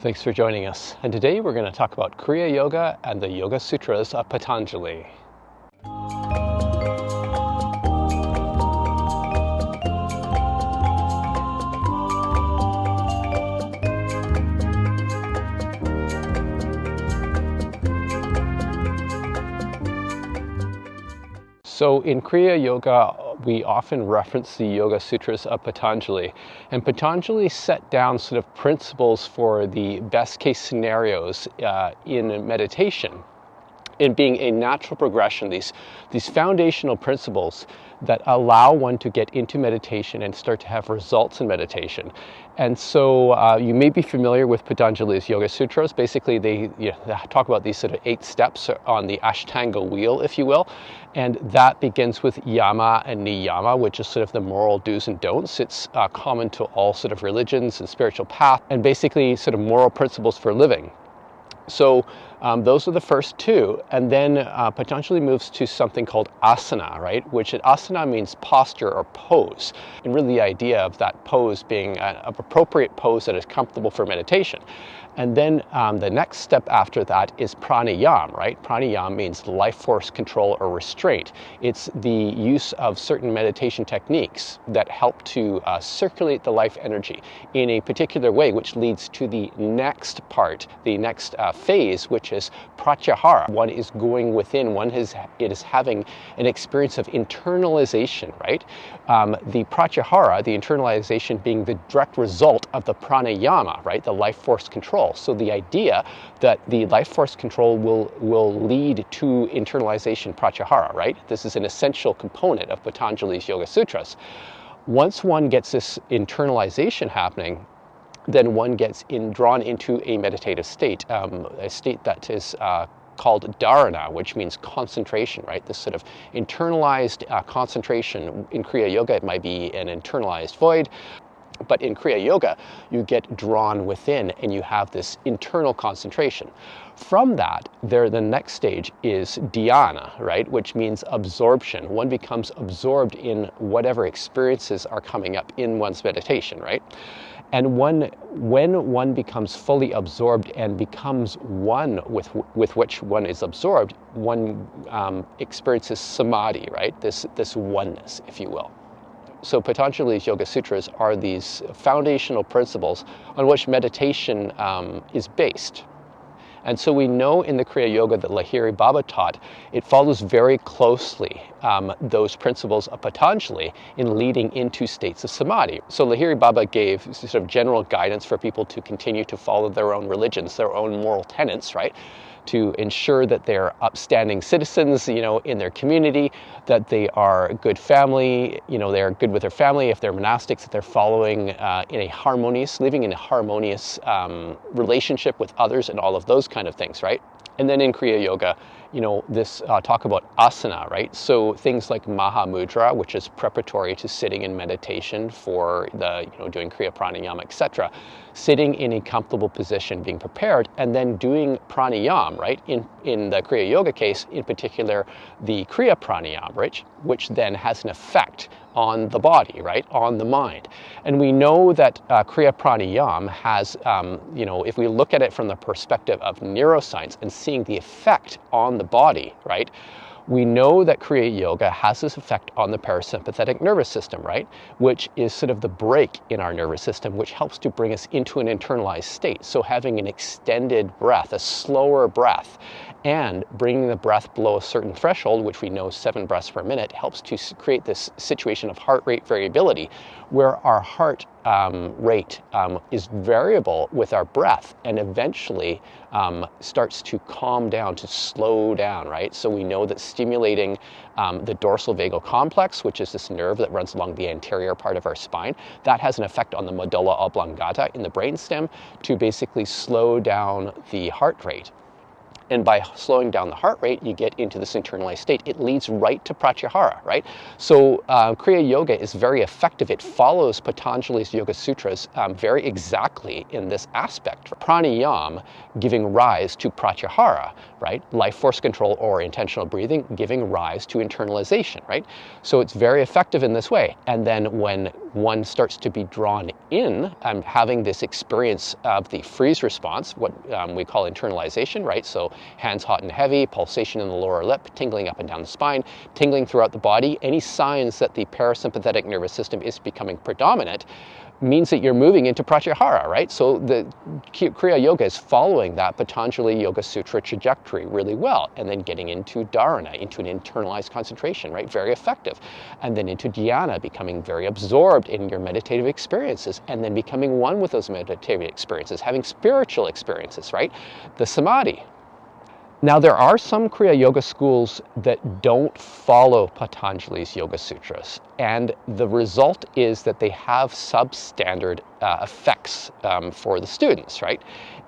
Thanks for joining us. And today we're going to talk about Kriya Yoga and the Yoga Sutras of Patanjali. So in Kriya Yoga, we often reference the Yoga Sutras of Patanjali. And Patanjali set down sort of principles for the best case scenarios in meditation, in being a natural progression, these foundational principles that allow one to get into meditation and start to have results in meditation. And so you may be familiar with Patanjali's Yoga Sutras. Basically, they talk about these sort of 8 steps on the Ashtanga wheel, if you will. And that begins with yama and niyama, which is sort of the moral do's and don'ts. It's common to all sort of religions and spiritual paths, and basically sort of moral principles for living. So those are the first 2, and then Patanjali moves to something called asana, right? Which asana means posture or pose, and really the idea of that pose being an appropriate pose that is comfortable for meditation. And then the next step after that is pranayama, right? Pranayama means life force control or restraint. It's the use of certain meditation techniques that help to circulate the life energy in a particular way, which leads to the next part, the next phase, which is pratyahara. One is going within, it is having an experience of internalization, right? The pratyahara, the internalization, being the direct result of the pranayama, right? The life force control. So the idea that the life force control will lead to internalization pratyahara, right? This is an essential component of Patanjali's Yoga Sutras. Once one gets this internalization happening, then one gets drawn into a meditative state, a state that is called dharana, which means concentration, right? This sort of internalized concentration. In Kriya Yoga, it might be an internalized void. But in Kriya Yoga, you get drawn within and you have this internal concentration. From that, the next stage is dhyana, right? Which means absorption. One becomes absorbed in whatever experiences are coming up in one's meditation, right? And when one becomes fully absorbed and becomes one with which one is absorbed, one experiences samadhi, right? This oneness, if you will. So Patanjali's Yoga Sutras are these foundational principles on which meditation is based. And so we know in the Kriya Yoga that Lahiri Baba taught, it follows very closely those principles of Patanjali in leading into states of samadhi. So Lahiri Baba gave sort of general guidance for people to continue to follow their own religions, their own moral tenets, right? To ensure that they're upstanding citizens, in their community, that they are a good family, they're good with their family, if they're monastics, that they're following living in a harmonious relationship with others and all of those kind of things, right? And then in Kriya Yoga, this talk about asana, right? So things like Mahamudra, which is preparatory to sitting in meditation for doing Kriya Pranayama, etc. Sitting in a comfortable position, being prepared, and then doing pranayama, right? In the Kriya Yoga case, in particular, the Kriya Pranayama, right? Which then has an effect on the body, right? On the mind. And we know that Kriya Pranayama has, if we look at it from the perspective of neuroscience and seeing the effect on the body, right? We know that Kriya Yoga has this effect on the parasympathetic nervous system, right? Which is sort of the brake in our nervous system, which helps to bring us into an internalized state. So having an extended breath, a slower breath, and bringing the breath below a certain threshold, which we know 7 breaths per minute, helps to create this situation of heart rate variability, where our heart rate is variable with our breath and eventually starts to calm down, to slow down, right? So we know that stimulating the dorsal vagal complex, which is this nerve that runs along the anterior part of our spine, that has an effect on the medulla oblongata in the brainstem to basically slow down the heart rate. And by slowing down the heart rate, you get into this internalized state. It leads right to pratyahara, right? So Kriya Yoga is very effective. It follows Patanjali's Yoga Sutras very exactly in this aspect. Pranayama giving rise to pratyahara, right? Life force control or intentional breathing giving rise to internalization, right? So it's very effective in this way. And then when one starts to be drawn in, having this experience of the freeze response, what we call internalization, right? So hands hot and heavy, pulsation in the lower lip, tingling up and down the spine, tingling throughout the body. Any signs that the parasympathetic nervous system is becoming predominant means that you're moving into pratyahara, right? So the Kriya Yoga is following that Patanjali Yoga Sutra trajectory really well, and then getting into dharana, into an internalized concentration, right? Very effective. And then into dhyana, becoming very absorbed in your meditative experiences, and then becoming one with those meditative experiences, having spiritual experiences, right? The samadhi. Now, there are some Kriya Yoga schools that don't follow Patanjali's Yoga Sutras, and the result is that they have substandard effects for the students, right?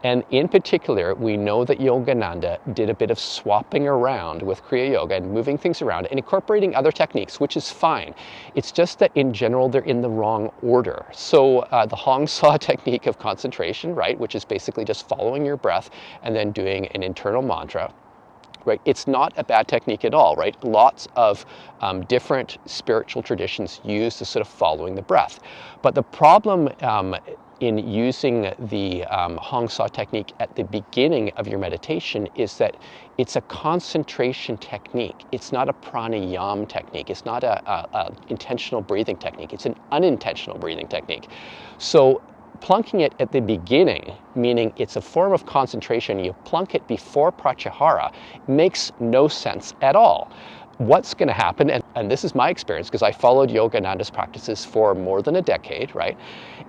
And in particular, we know that Yogananda did a bit of swapping around with Kriya Yoga and moving things around and incorporating other techniques, which is fine. It's just that in general, they're in the wrong order. So the Hong Sa technique of concentration, right, which is basically just following your breath and then doing an internal mantra, right? It's not a bad technique at all, right? Lots of different spiritual traditions use the sort of following the breath. But the problem in using the Hong Sa technique at the beginning of your meditation is that it's a concentration technique. It's not a pranayama technique. It's not a intentional breathing technique. It's an unintentional breathing technique. So plunking it at the beginning, meaning it's a form of concentration, you plunk it before pratyahara, makes no sense at all. What's going to happen, and this is my experience because I followed Yogananda's practices for more than a decade, right,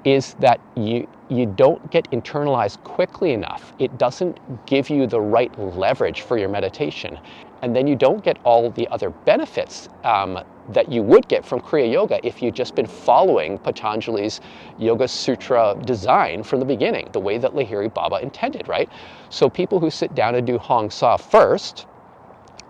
is that you don't get internalized quickly enough. It doesn't give you the right leverage for your meditation. And then you don't get all the other benefits that you would get from Kriya Yoga if you'd just been following Patanjali's Yoga Sutra design from the beginning, the way that Lahiri Baba intended, right? So people who sit down and do Hong Sa first,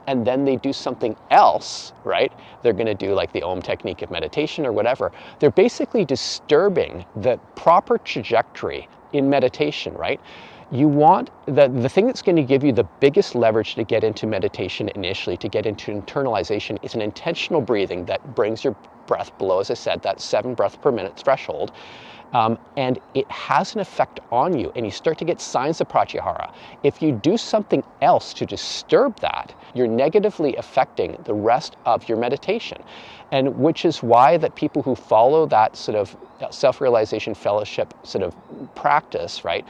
and then they do something else, right? They're going to do like the Om technique of meditation or whatever. They're basically disturbing the proper trajectory in meditation, right? You want the thing that's going to give you the biggest leverage to get into meditation initially, to get into internalization, is an intentional breathing that brings your breath below, as I said, that 7 breaths per minute threshold. And it has an effect on you, and you start to get signs of pratyahara. If you do something else to disturb that, you're negatively affecting the rest of your meditation. And which is why that people who follow that sort of self-realization fellowship sort of practice, right,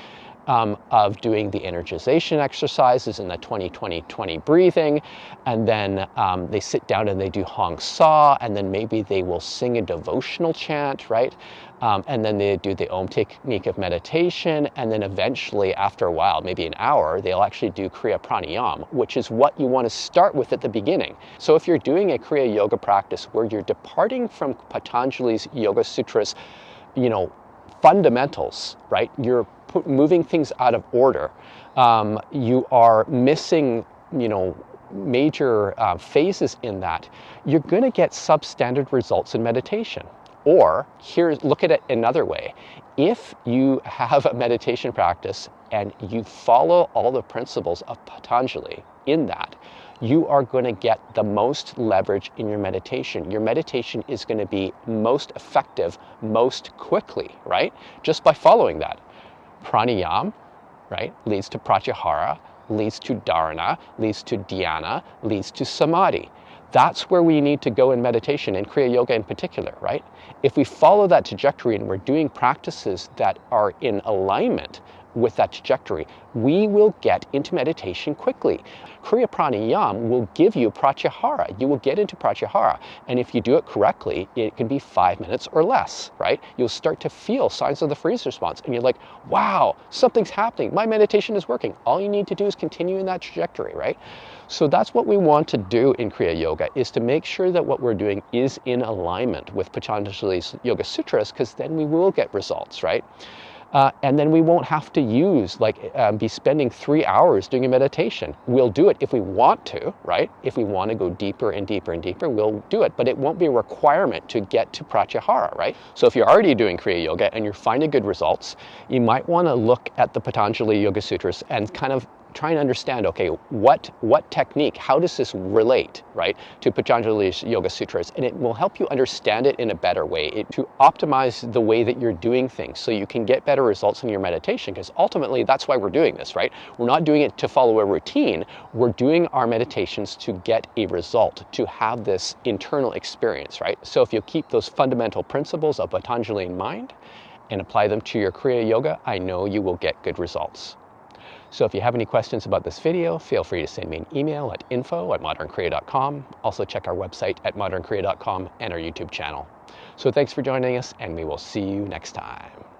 of doing the energization exercises and the 20-20-20 breathing, and then they sit down and they do Hong Sa, and then maybe they will sing a devotional chant, right? And then they do the Om technique of meditation, and then eventually, after a while, maybe an hour, they'll actually do Kriya Pranayama, which is what you want to start with at the beginning. So if you're doing a Kriya Yoga practice where you're departing from Patanjali's Yoga Sutras, fundamentals, right? You're moving things out of order. You are missing, major phases in that. You're going to get substandard results in meditation. Or look at it another way. If you have a meditation practice and you follow all the principles of Patanjali in that, you are going to get the most leverage in your meditation. Your meditation is going to be most effective most quickly, right? Just by following that. Pranayama, right, leads to pratyahara, leads to dharana, leads to dhyana, leads to samadhi. That's where we need to go in meditation, in Kriya Yoga in particular, right? If we follow that trajectory and we're doing practices that are in alignment with that trajectory, we will get into meditation quickly. Kriya Pranayama will give you pratyahara. You will get into pratyahara. And if you do it correctly, it can be 5 minutes or less, right? You'll start to feel signs of the freeze response. And you're like, wow, something's happening. My meditation is working. All you need to do is continue in that trajectory, right? So that's what we want to do in Kriya Yoga, is to make sure that what we're doing is in alignment with Patanjali's Yoga Sutras, because then we will get results, right? And then we won't have to be spending 3 hours doing a meditation. We'll do it if we want to, right? If we want to go deeper and deeper and deeper, we'll do it. But it won't be a requirement to get to pratyahara, right? So if you're already doing Kriya Yoga and you're finding good results, you might want to look at the Patanjali Yoga Sutras and kind of try and understand, okay, what technique, how does this relate, right, to Patanjali's Yoga Sutras? And it will help you understand it in a better way, to optimize the way that you're doing things so you can get better results in your meditation, because ultimately that's why we're doing this, right? We're not doing it to follow a routine. We're doing our meditations to get a result, to have this internal experience, right? So if you keep those fundamental principles of Patanjali in mind and apply them to your Kriya Yoga, I know you will get good results. So if you have any questions about this video, feel free to send me an email at info@modernkriya.com. Also check our website at modernkriya.com and our YouTube channel. So thanks for joining us, and we will see you next time.